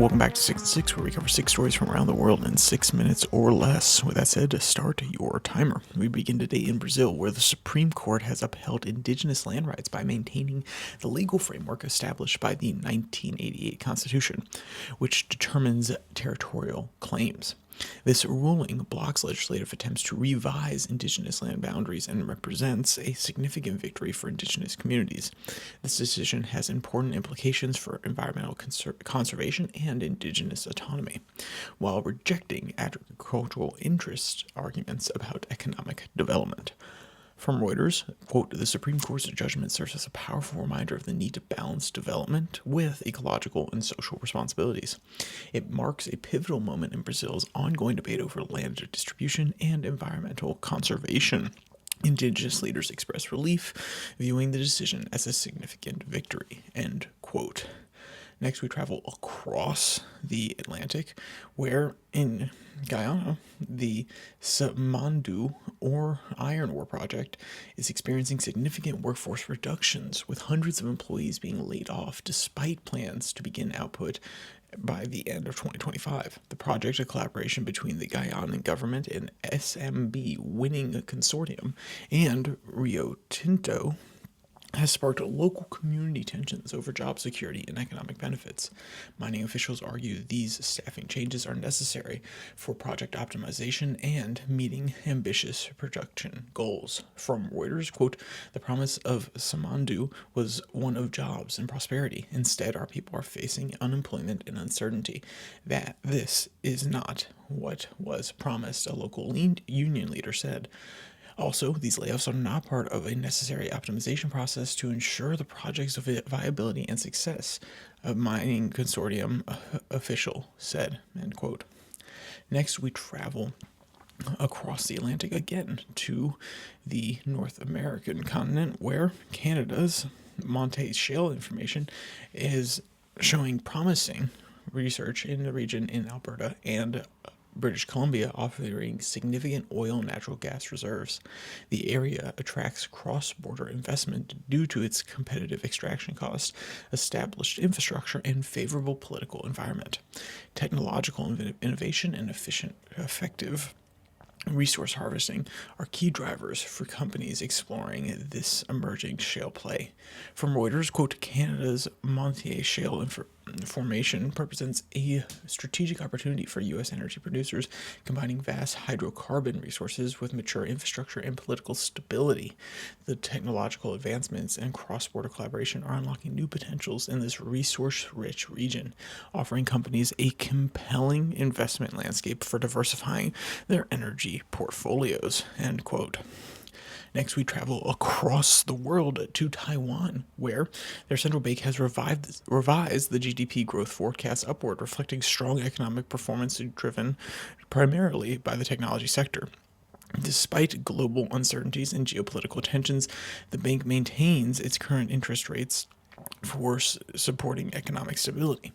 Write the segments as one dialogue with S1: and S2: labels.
S1: welcome back to 6 and 6, where we cover 6 stories from around the world in 6 minutes or less. With that said, start your timer. We begin today in Brazil, where the Supreme Court has upheld indigenous land rights by maintaining the legal framework established by the 1988 Constitution, which determines territorial claims. This ruling blocks legislative attempts to revise indigenous land boundaries and represents a significant victory for indigenous communities. This decision has important implications for environmental conservation and indigenous autonomy, while rejecting agricultural interest arguments about economic development. From Reuters, quote, "The Supreme Court's judgment serves as a powerful reminder of the need to balance development with ecological and social responsibilities. It marks a pivotal moment in Brazil's ongoing debate over land distribution and environmental conservation." Indigenous leaders expressed relief, viewing the decision as a significant victory, end quote. Next, we travel across the Atlantic, where in Guyana, the Samandu iron ore project is experiencing significant workforce reductions, with hundreds of employees being laid off despite plans to begin output by the end of 2025. The project, a collaboration between the Guyanan government and SMB winning a consortium and Rio Tinto, has sparked local community tensions over job security and economic benefits. Mining officials argue these staffing changes are necessary for project optimization and meeting ambitious production goals. From Reuters, quote, "The promise of Samandu was one of jobs and prosperity. Instead, our people are facing unemployment and uncertainty. This is not what was promised," a local union leader said. Also, these layoffs are not part of a necessary optimization process to ensure the project's viability and success, a mining consortium official said, end quote. Next, we travel across the Atlantic again to the North American continent, where Canada's Shale information is showing promising research in the region in Alberta and British Columbia, offering significant oil and natural gas reserves. The area attracts cross-border investment due to its competitive extraction costs, established infrastructure, and favorable political environment. Technological innovation and effective resource harvesting are key drivers for companies exploring this emerging shale play. From Reuters, quote, "Canada's Montney Shale formation represents a strategic opportunity for U.S. energy producers, combining vast hydrocarbon resources with mature infrastructure and political stability. The technological advancements and cross-border collaboration are unlocking new potentials in this resource-rich region, offering companies a compelling investment landscape for diversifying their energy portfolios," end quote. Next, we travel across the world to Taiwan, where their central bank has revised the GDP growth forecast upward, reflecting strong economic performance driven primarily by the technology sector. Despite global uncertainties and geopolitical tensions, the bank maintains its current interest rates for supporting economic stability,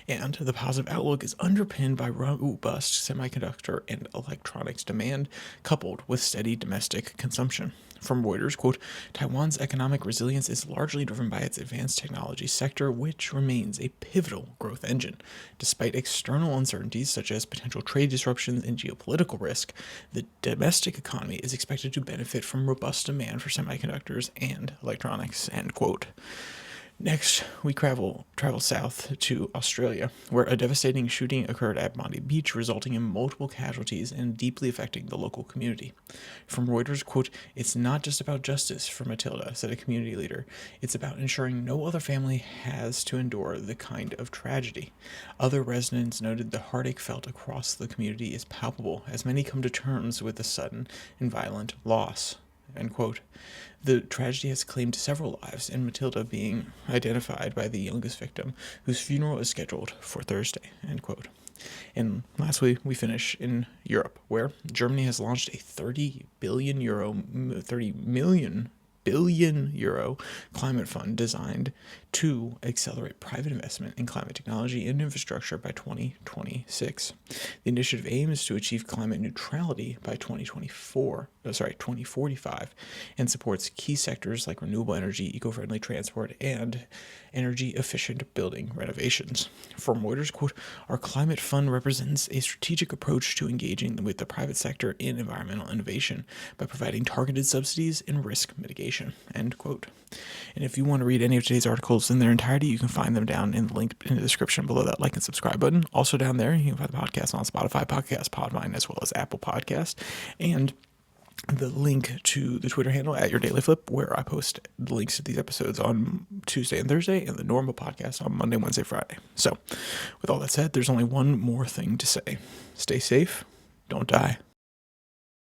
S1: and the positive outlook is underpinned by robust semiconductor and electronics demand, coupled with steady domestic consumption. From Reuters, quote, "Taiwan's economic resilience is largely driven by its advanced technology sector, which remains a pivotal growth engine. Despite external uncertainties such as potential trade disruptions and geopolitical risk, the domestic economy is expected to benefit from robust demand for semiconductors and electronics," end quote. Next, we travel south to Australia, where a devastating shooting occurred at Bondi Beach, resulting in multiple casualties and deeply affecting the local community. From Reuters, quote, "It's not just about justice for Matilda," said a community leader. "It's about ensuring no other family has to endure the kind of tragedy." Other residents noted the heartache felt across the community is palpable, as many come to terms with the sudden and violent loss, end quote. The tragedy has claimed several lives, and Matilda being identified by the youngest victim, whose funeral is scheduled for Thursday, end quote. And lastly, we finish in Europe, where Germany has launched a 30 million billion euro climate fund designed to accelerate private investment in climate technology and infrastructure by 2026. The initiative aims to achieve climate neutrality by 2045 and supports key sectors like renewable energy, eco-friendly transport, and energy-efficient building renovations. From Reuters, quote, "Our climate fund represents a strategic approach to engaging with the private sector in environmental innovation by providing targeted subsidies and risk mitigation," end quote. And if you want to read any of today's articles in their entirety, you can find them down in the link in the description below that like and subscribe button. Also down there, you can find the podcast on Spotify, Podcast, Podvine, as well as Apple Podcast. And the link to the Twitter handle at Your Daily Flip, where I post the links to these episodes on Tuesday and Thursday, and the normal podcast on Monday, Wednesday, Friday. So with all that said, there's only one more thing to say. Stay safe. Don't die.